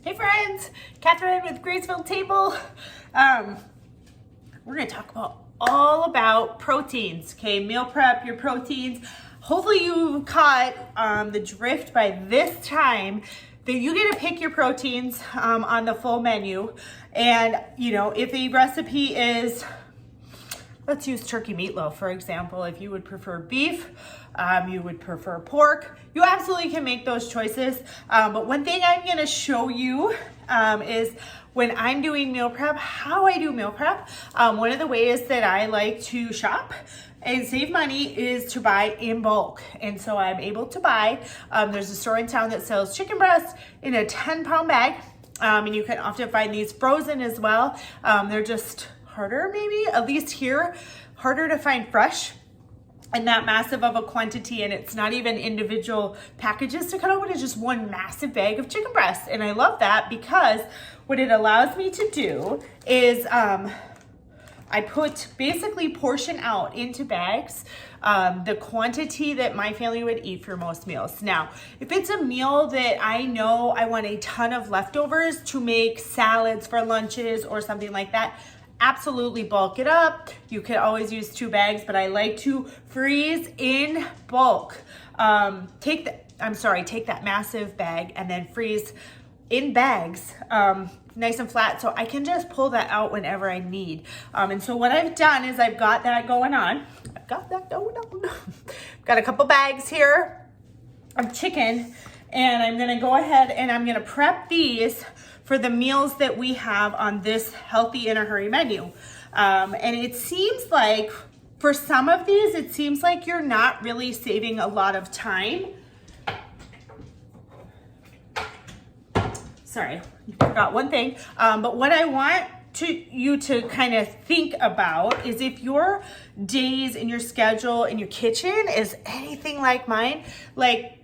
Hey friends, Catherine with Graceville Table. We're going to talk all about proteins. Okay, meal prep, your proteins. Hopefully you caught the drift by this time that you get to pick your proteins on the full menu. And if a recipe is, let's use turkey meatloaf, for example. If you would prefer beef, you would prefer pork, you absolutely can make those choices. But one thing I'm gonna show you is when I'm doing meal prep, how I do meal prep. One of the ways that I like to shop and save money is to buy in bulk. And so I'm able to buy, there's a store in town that sells chicken breasts in a 10-pound bag. And you can often find these frozen as well. They're just harder, maybe, at least here, harder to find fresh and that massive of a quantity, and it's not even individual packages to cut open, it's just one massive bag of chicken breast. And I love that because what it allows me to do is I put basically portion out into bags the quantity that my family would eat for most meals. Now, if it's a meal that I know I want a ton of leftovers to make salads for lunches or something like that, absolutely bulk it up. You could always use 2 bags, but I like to freeze in bulk. Take that massive bag and then freeze in bags, nice and flat, so I can just pull that out whenever I need. And so what I've done is I've got that going on. Got a couple bags here of chicken, and I'm gonna go ahead and I'm gonna prep these for the meals that we have on this healthy in a hurry menu. And it seems like for some of these, it seems like you're not really saving a lot of time. Sorry, I forgot one thing. But what I want you to kind of think about is if your days and your schedule in your kitchen is anything like mine, like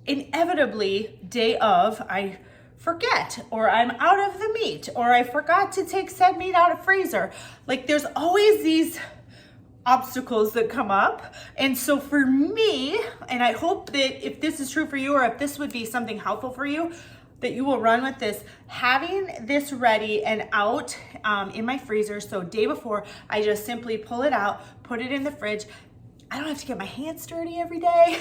inevitably day of, I forget, or I'm out of the meat, or I forgot to take said meat out of freezer. Like there's always these obstacles that come up. And so for me, and I hope that if this is true for you, or if this would be something helpful for you, that you will run with this, having this ready and out in my freezer. So day before, I just simply pull it out, put it in the fridge. I don't have to get my hands dirty every day.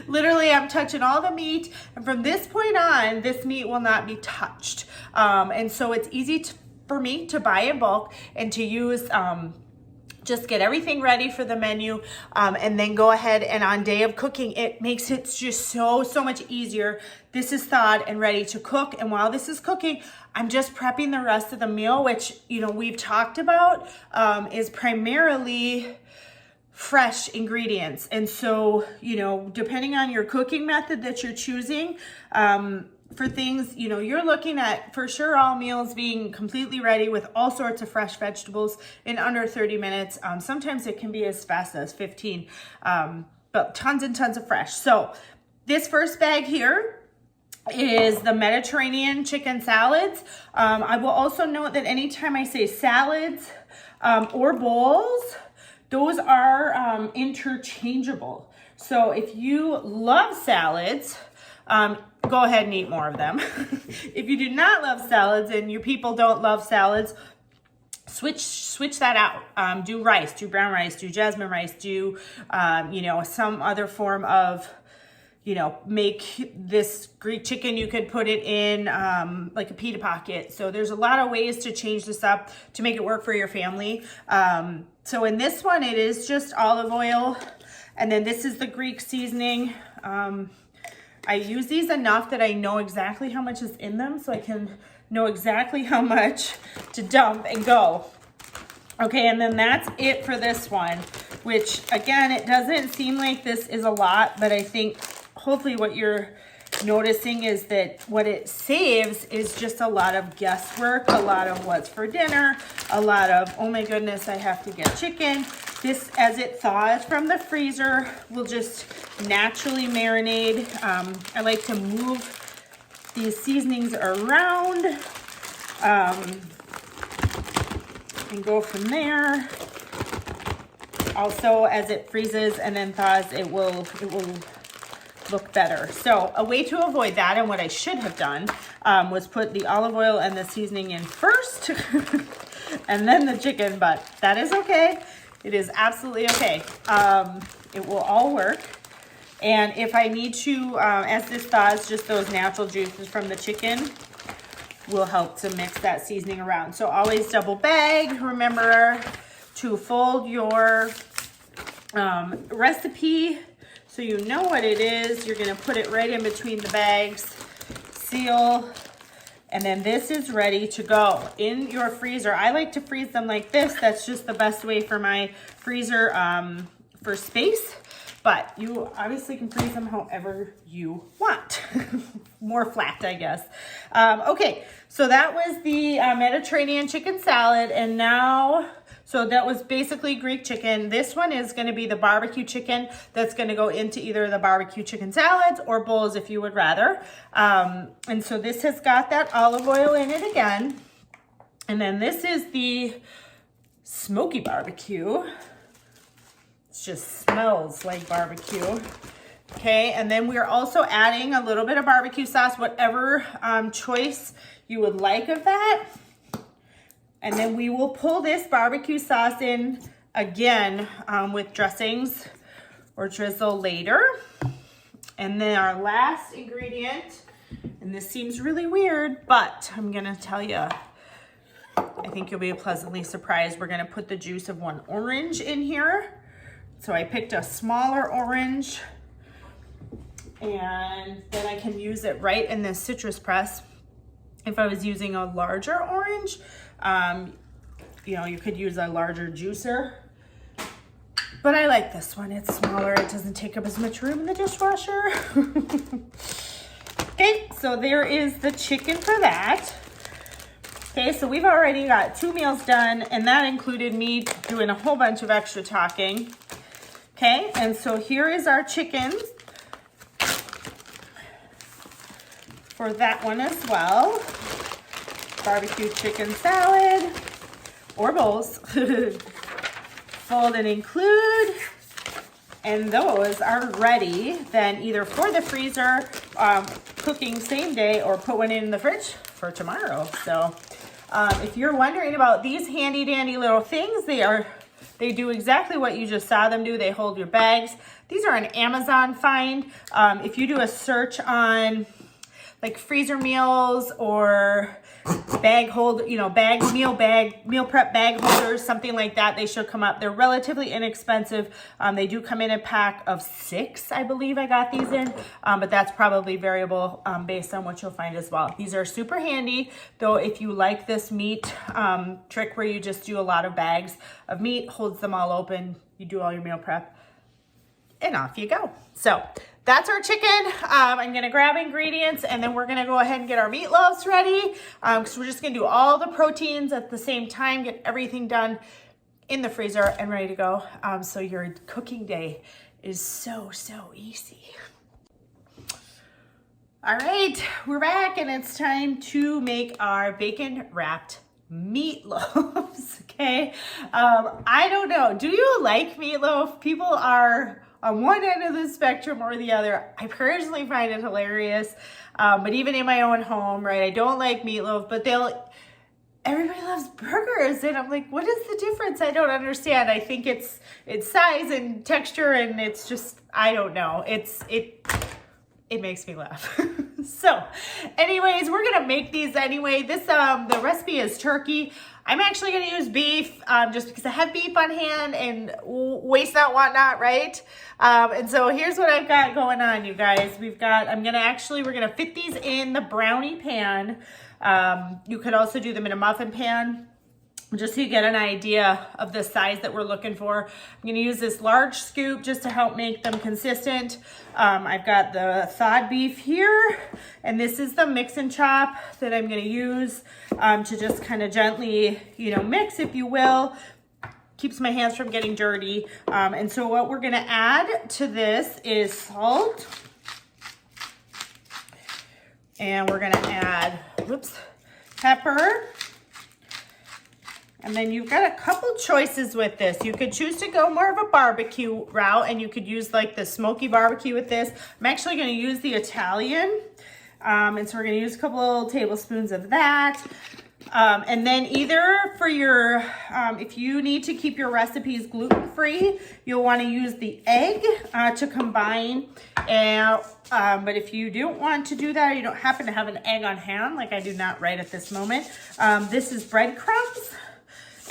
Literally, I'm touching all the meat. And from this point on, this meat will not be touched. And so it's easy for me to buy in bulk and to use, just get everything ready for the menu, and then go ahead and on day of cooking, it makes it just so much easier. This is thawed and ready to cook. And while this is cooking, I'm just prepping the rest of the meal, which, we've talked about, is primarily fresh ingredients. And so, depending on your cooking method that you're choosing, for things, you're looking at, for sure, all meals being completely ready with all sorts of fresh vegetables in under 30 minutes. Sometimes it can be as fast as 15, but tons and tons of fresh. So this first bag here is the Mediterranean chicken salads. I will also note that anytime I say salads or bowls, those are interchangeable. So if you love salads, go ahead and eat more of them. If you do not love salads and your people don't love salads, switch that out. Do rice, do brown rice, do jasmine rice, do some other form of, make this Greek chicken. You could put it in like a pita pocket. So there's a lot of ways to change this up to make it work for your family. So in this one, it is just olive oil, and then this is the Greek seasoning. I use these enough that I know exactly how much is in them, so I can know exactly how much to dump and go. Okay, and then that's it for this one, which again, it doesn't seem like this is a lot, but I think hopefully what you're noticing is that what it saves is just a lot of guesswork, a lot of what's for dinner, a lot of, oh my goodness, I have to get chicken. This, as it thaws from the freezer, will just naturally marinate. I like to move these seasonings around and go from there. Also, as it freezes and then thaws, it will look better. So a way to avoid that, and what I should have done, was put the olive oil and the seasoning in first and then the chicken, but that is okay. It is absolutely okay. It will all work. And if I need to, as this thaws, just those natural juices from the chicken will help to mix that seasoning around. So always double bag. Remember to fold your recipe so you know what it is. You're gonna put it right in between the bags, seal, and then this is ready to go in your freezer. I like to freeze them like this. That's just the best way for my freezer for space, but you obviously can freeze them however you want. More flat, I guess. Okay, so that was the Mediterranean chicken salad, and now, so that was basically Greek chicken. This one is gonna be the barbecue chicken that's gonna go into either the barbecue chicken salads or bowls if you would rather. And so this has got that olive oil in it again. And then this is the smoky barbecue. It just smells like barbecue. Okay, and then we're also adding a little bit of barbecue sauce, whatever choice you would like of that. And then we will pull this barbecue sauce in again with dressings or drizzle later. And then our last ingredient, and this seems really weird, but I'm gonna tell you, I think you'll be pleasantly surprised. We're gonna put the juice of one orange in here. So I picked a smaller orange, and then I can use it right in this citrus press. If I was using a larger orange, you know, you could use a larger juicer, but I like this one. It's smaller. It doesn't take up as much room in the dishwasher. Okay, so there is the chicken for that. Okay, so we've already got 2 meals done, and that included me doing a whole bunch of extra talking. Okay, and so here is our chicken for that one as well. Barbecue chicken salad or bowls. Fold and include, and those are ready then either for the freezer, cooking same day, or put one in the fridge for tomorrow. So if you're wondering about these handy dandy little things, they do exactly what you just saw them do. They hold your bags. These are an Amazon find. If you do a search on like freezer meals or bag hold, you know, meal prep bag holders, something like that, they should come up. They're relatively inexpensive. They do come in a pack of 6, I believe I got these in, but that's probably variable based on what you'll find as well. These are super handy, though. If you like this meat trick where you just do a lot of bags of meat, holds them all open, you do all your meal prep, and off you go. So that's our chicken. I'm gonna grab ingredients, and then we're gonna go ahead and get our meatloaves ready, because we're just gonna do all the proteins at the same time, get everything done in the freezer and ready to go. So your cooking day is so easy. All right, we're back, and it's time to make our bacon wrapped meatloaves. Okay, I don't know, do you like meatloaf? People are on one end of the spectrum or the other. I personally find it hilarious, but even in my own home, right, I don't like meatloaf, but everybody loves burgers, and I'm like, what is the difference? I don't understand. I think it's size and texture, and it's just, I don't know. It makes me laugh. So anyways, we're gonna make these anyway. This the recipe is turkey. I'm actually gonna use beef just because I have beef on hand, and waste not, want not, right? And so here's what I've got going on, you guys. We're gonna fit these in the brownie pan. You could also do them in a muffin pan, just so you get an idea of the size that we're looking for. I'm gonna use this large scoop just to help make them consistent. I've got the thawed beef here, and this is the mix and chop that I'm gonna use to just kind of gently, you know, mix, if you will. Keeps my hands from getting dirty. And so what we're gonna add to this is salt. And we're gonna add, pepper. And then you've got a couple choices with this. You could choose to go more of a barbecue route, and you could use like the smoky barbecue with this. I'm actually gonna use the Italian. And so we're gonna use a couple tablespoons of that. And then either for your, if you need to keep your recipes gluten-free, you'll wanna use the egg to combine. And, but if you don't want to do that, you don't happen to have an egg on hand, like I do not right at this moment, this is breadcrumbs.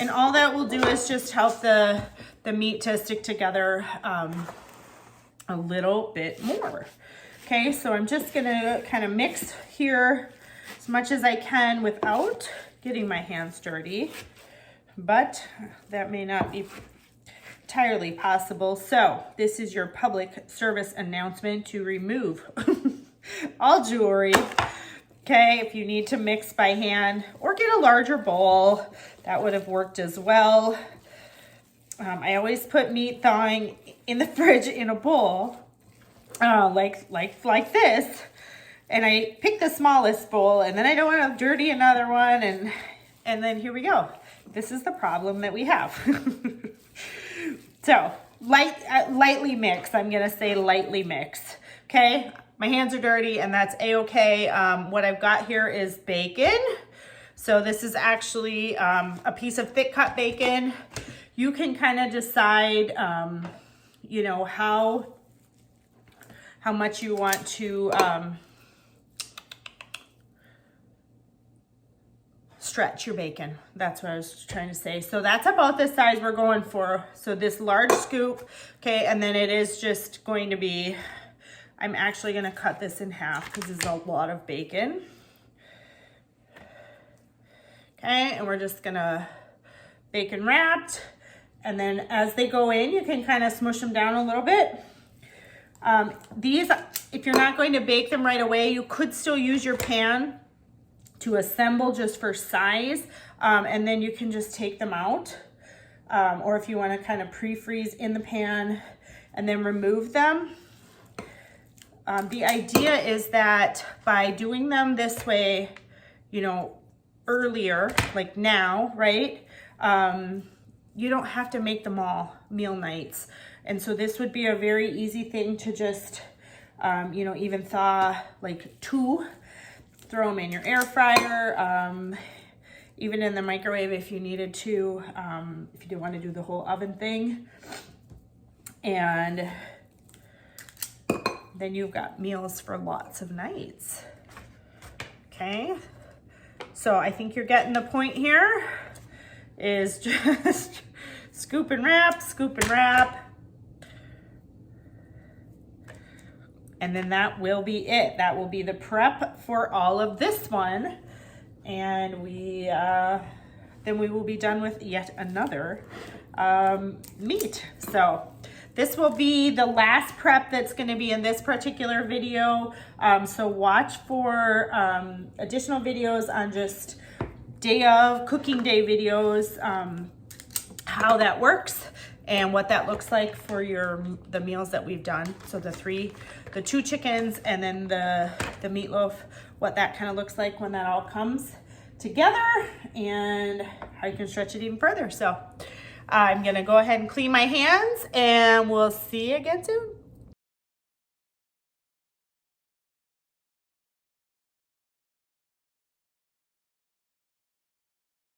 And all that will do is just help the meat to stick together a little bit more. Okay, so I'm just gonna kind of mix here as much as I can without getting my hands dirty, but that may not be entirely possible. So this is your public service announcement to remove all jewelry. Okay, if you need to mix by hand or get a larger bowl, that would have worked as well. I always put meat thawing in the fridge in a bowl, like this, and I pick the smallest bowl, and then I don't want to dirty another one, and then here we go. This is the problem that we have. So lightly mix. I'm gonna say lightly mix. Okay. My hands are dirty, and that's a-okay. What I've got here is bacon. So this is actually a piece of thick cut bacon. You can kind of decide, you know, how much you want to stretch your bacon. That's what I was trying to say. So that's about the size we're going for. So this large scoop, okay, and then it is just going to be, I'm actually gonna cut this in half because it's a lot of bacon. Okay, and we're just gonna bacon wrapped. And then as they go in, you can kind of smush them down a little bit. These, if you're not going to bake them right away, you could still use your pan to assemble just for size. And then you can just take them out. Or if you wanna kind of pre-freeze in the pan and then remove them. The idea is that by doing them this way, you know, earlier, like now, right? You don't have to make them all meal nights. And so this would be a very easy thing to just, you know, even thaw like 2, throw them in your air fryer, even in the microwave if you needed to, if you didn't want to do the whole oven thing. And then you've got meals for lots of nights. Okay, so I think you're getting the point here, is just scoop and wrap, scoop and wrap. And then that will be it. That will be the prep for all of this one. And then we will be done with yet another meat. So this will be the last prep that's gonna be in this particular video. So watch for additional videos on just day of, cooking day videos, how that works and what that looks like for the meals that we've done. So the 2 chickens and then the meatloaf, what that kind of looks like when that all comes together, and how you can stretch it even further. So I'm gonna go ahead and clean my hands, and we'll see you again soon.